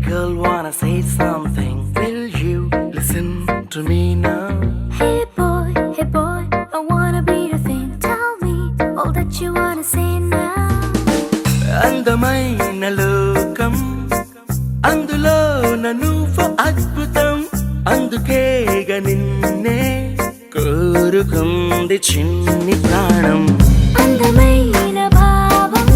girl, wanna say something? Will you listen to me now? Hey boy, I wanna be your thing. Tell me all that you wanna say now. అందమైన లోకం అందులో నువ్వు అద్భుతం అందుకేగా నిన్నే కోరుకుంది చిన్ని ప్రాణం అందమైన భావం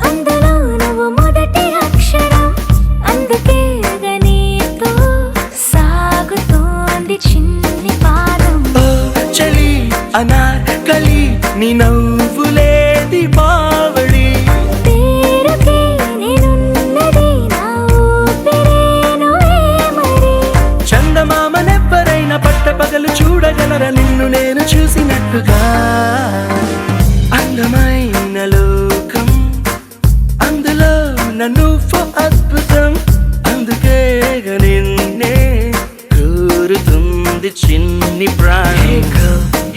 అందులో నువ్వు మొదటి అక్షరం అందుకేగా నీతో సాగుతోంది చిన్ని పాదం ఓ చలి అనార్కలి నీ నవ్వులేది బావళి పేరుకే నేనున్నది నా ఊపిరేనువే మరి చందమామనెవ్వరైనా పట్టపగలు చూడగలరా నిన్ను నేను చూసినట్టుగా అందమైన లోకం అందులో నువ్వు అద్భుతం అందుకేగా నిన్నే కోరుతుంది చిన్ని ప్రాణం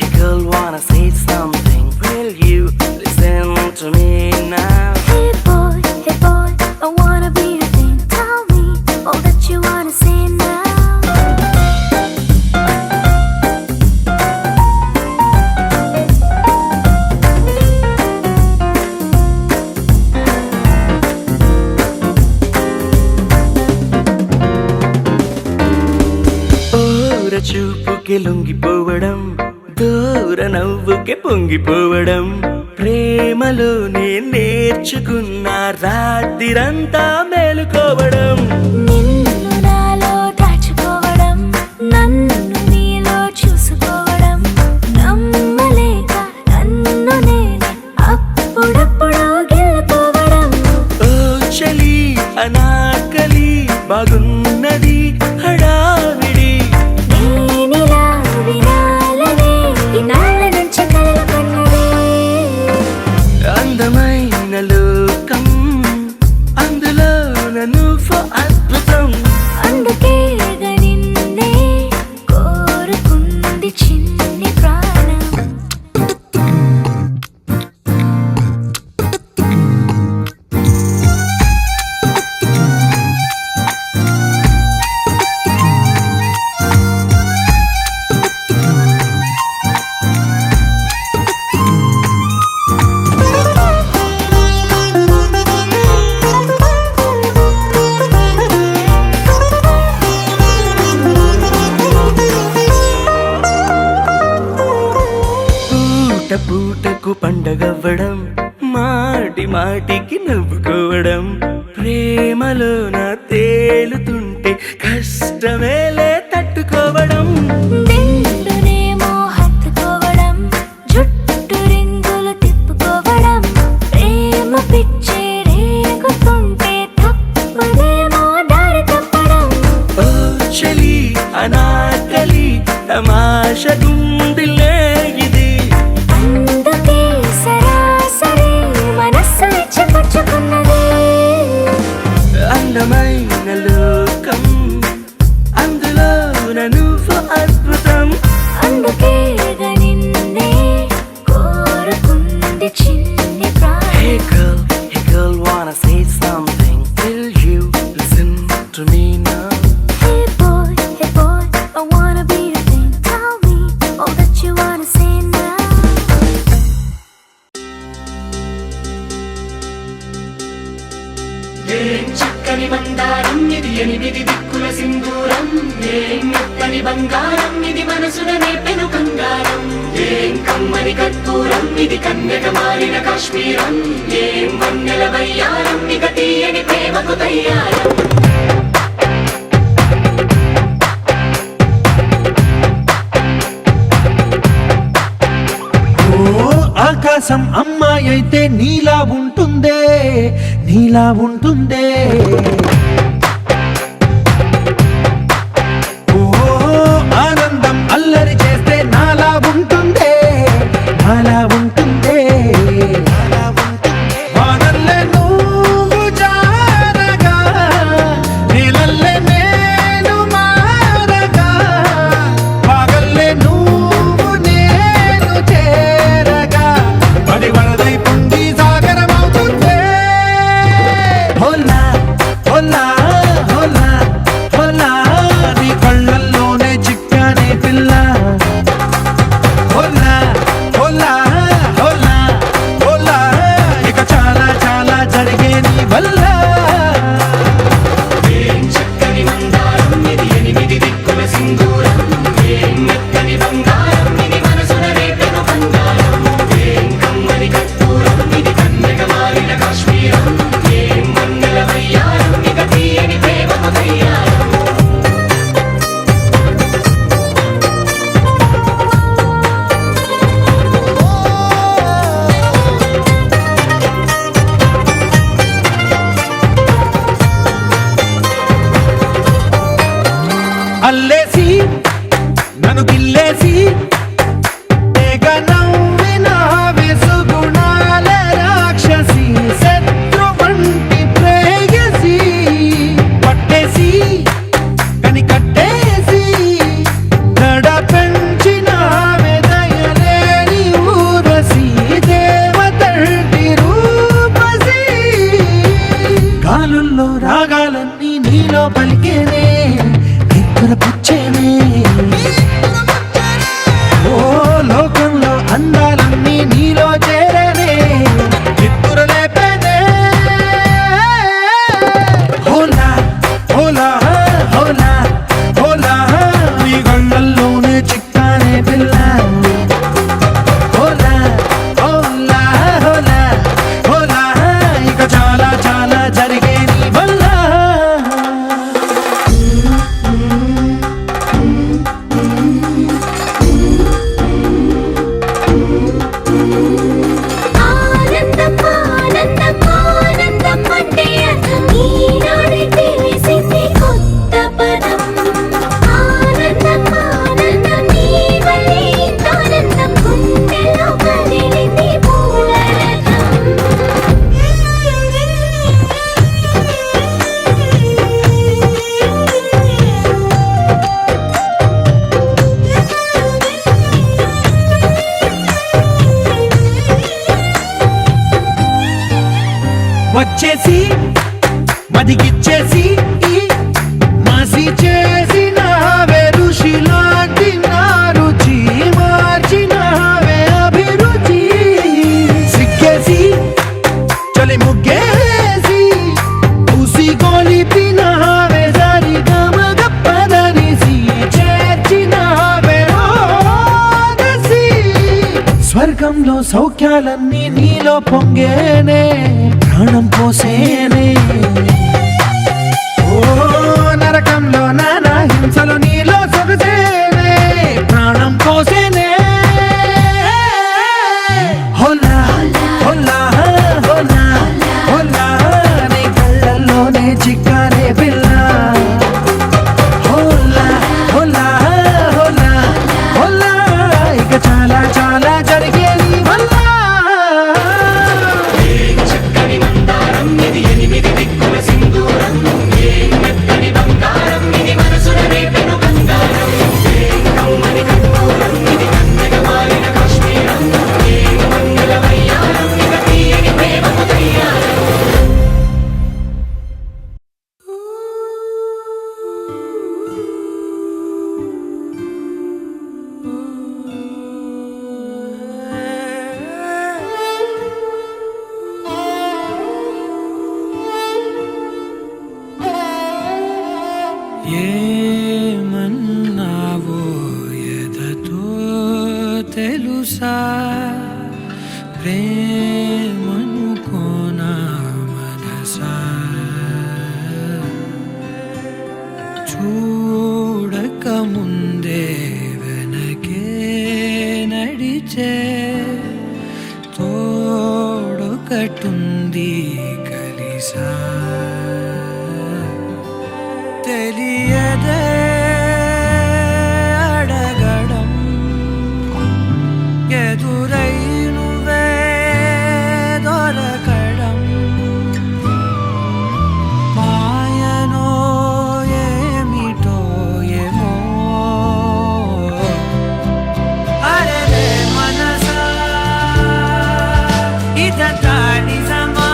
Hey girl, wanna say something? Will you listen to me now? Hey boy, I wanna be your thing. Tell me all that you wanna say now. ఓర చూపుకి లొంగిపోవడం దూర నవ్వుకి పొంగిపోవడం ప్రేమలోనే నేర్చుకున్న రాత్రిరంతా మేలుకోవడం నిన్ను నాలో దాచుకోవడం నన్ను నీలో చూసుకోవడం నమ్మలేక నన్ను నేను అప్పుడప్పుడు గెలుపోవడం ఓ చలి అనాకలి బాగున్నది హడావిడి నేనిలా వినాలనే ఇన్నాళ్ళ నుంచి కలలు కన్నదే అందమైన లోకం అందులో నువ్వు అద్భుతం అందుకేగా నిన్నే కోరుకుంది చిన్ని ప్రాణం పూట పూటకు పండగవ్వడం మాటి మాటికి నవ్వుకోవడం ప్రేమలోన తేలుతుంటే కష్టమేలే తట్టుకోవడం నిండునేమో హత్తుకోవడం జుట్టు రింగులు తిప్పుకోవడం ప్రేమ పిచ్చే రేగుతుంటే తప్పదేమో దారి తప్పడం ఓ చలి అనాకలి తమాష గుండిలే ఇది అందుకే సరాసరి మనస్సు ఇచ్చిపుచ్చుకున్నదే అందమైన లోకం అందులో నువ్వు అద్భుతం అందుకేగా నిన్నే కోరుకుంది చిన్ని ప్రాణం Hey girl, wanna say something? Will you listen to me now? Hey boy, I wanna be your thing. Tell me all that you wanna say now. ఏం చక్కని బంగారం ఇది ఎనిమిది దిక్కుల సింధూరం ఏం మెత్తని బంగారం ఇది మనసున నేపెను కంగారం ఏం కమ్మని కర్పూరం ఇది కన్యక మారిన కాశ్మీరం ఏం వన్నెల వయ్యారం ఇక తీయని ప్రేమకు తయ్యారం ఆకాశం అమ్మాయి అయితే నీలా ఉంటుందే నీలా ఉంటుందే ఓ ఆనందం అల్లరి చేస్తే నాలా ఉంటుందే నాలా ఉంటుందే వానల్లే నువ్వు జారగా నీలల్లే నేను మారగా పగల్లే నువ్వు నేను చేరగా పడి వరదై పొంగి సాగరమవుతుందే హోలా హోలా వచ్చేసి మదిగిచ్చేసి మాసి చేసిన ఋషిలాంటి నా రుచి మార్చినవే అభిరుచి సిక్కేసి చలి ముగ్గేసి ఉసి గోలిపినవే సరి గమగప్పదనిసి చేర్చినవే ఓదసి స్వర్గంలో సౌఖ్యాలన్నీ నీలో పొంగేనే ప్రాణం పోసేనే ఓ నరకంలో నానా హింసలు నీలో సొగసేనే ప్రాణం పోసేనే హోలా హోలా హోలా హోలా నీ కళ్ళల్లోనే చిక్కానే పిల్ల హోలా హోలా హోలా హోలా ఇక చాలా చాలా జరిగేది వల్ల చక్కని మందారం ఇది ఎనిమిది దిక్కుల సింధూరం ఏం మెత్తని బంగారం ఇది మనసున రేపెను బంగారం ఏం కమ్మని కర్పూరం ఇది కన్నెగా మారిన కాశ్మీరం ఏం మంగళ వయ్యారం ఇక తీయని ప్రేమకు తయ్యారం ఏమన్నావో ఎదతో తెలుసా ప్రేమనుకోనా మనసా చూడక ముందే వెనకే నడిచే తోడొకటుంది కలిసా తెలియదే అడగడం ఎదురై నువ్వే దొరకడం మాయనో ఏమిటో ఏమో అరే మనసా ఇదంతా నిజమా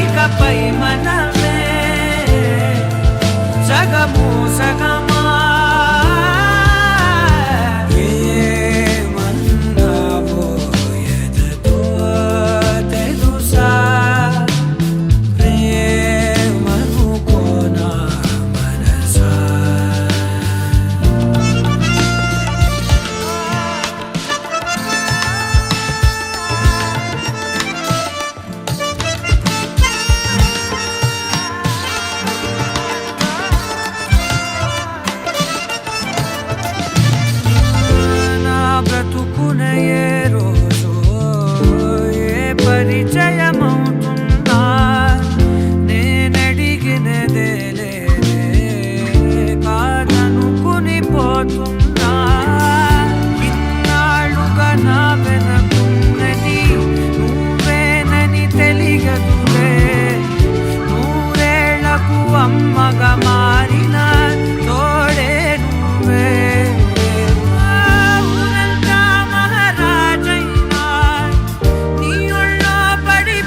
ఇకపై మనమే సగము సగమా ఏమన్నావో ఎదతో తెలుసా ప్రేమనుకోనా మనసా నా బ్రతుకున ఏ రోజు ఏ పరిచయమవుతున్నా నేనడిగినదే లేదే కాదనుకుని పోతున్నా ఇన్నాళ్ళుగా నా వెనకున్నది నువ్వేనని తెలియదులే నూరేళ్లకు అమ్మగా మారిన తోడే నువ్వే ఊరంతా మహారాజైనా నీ ఒళ్ళో పడి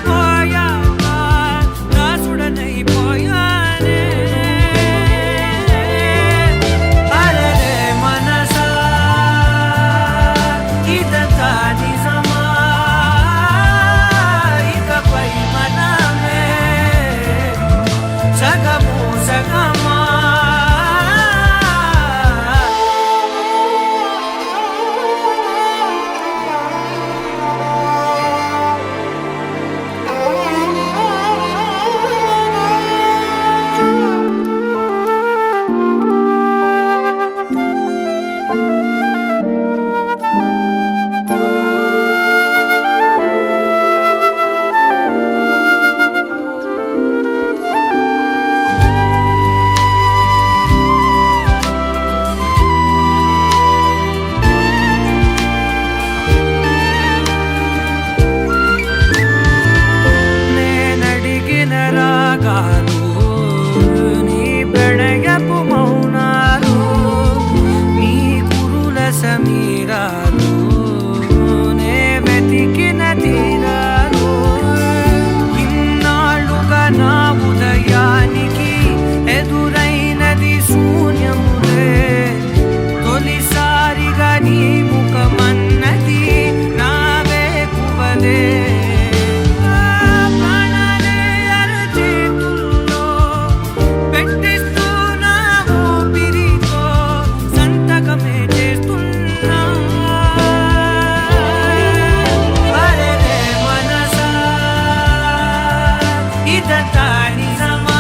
ఇదంతా నిజమా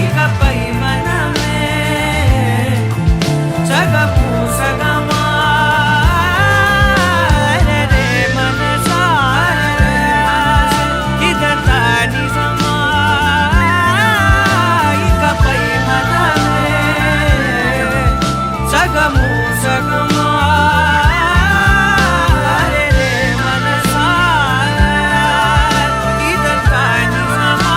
ఇకపై మనమే సగము సగమా రే మనసా ఇదంతా నిజమా ఇకపై మనమే సగము సగమా రే మనసా ఇదంతా నిజమా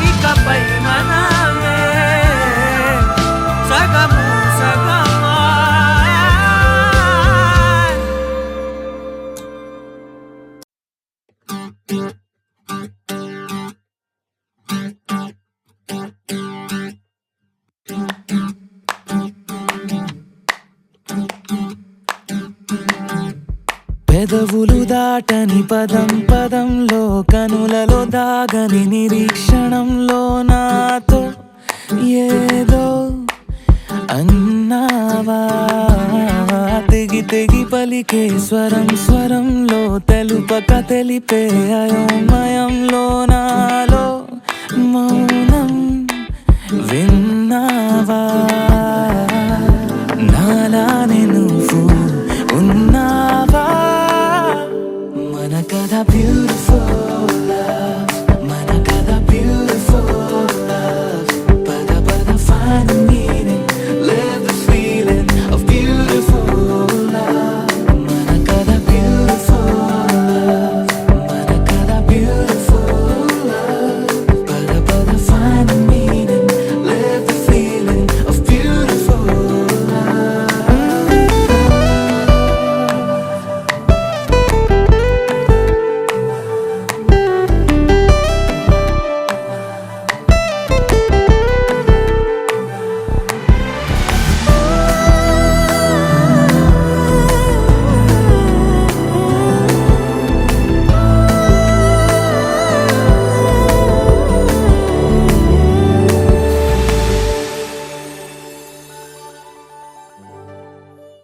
ఇకపై మనమే సగము సగమా పెదవులు దాటని పదం పదంలో కనులలో దాగని నిరీక్షణంలో నాతో ఏదో అన్నావా తెగి తెగి పలికే స్వరం స్వరంలో తెలుపక తెలిపే అయోమయంలో నాలో మౌనం విన్నావా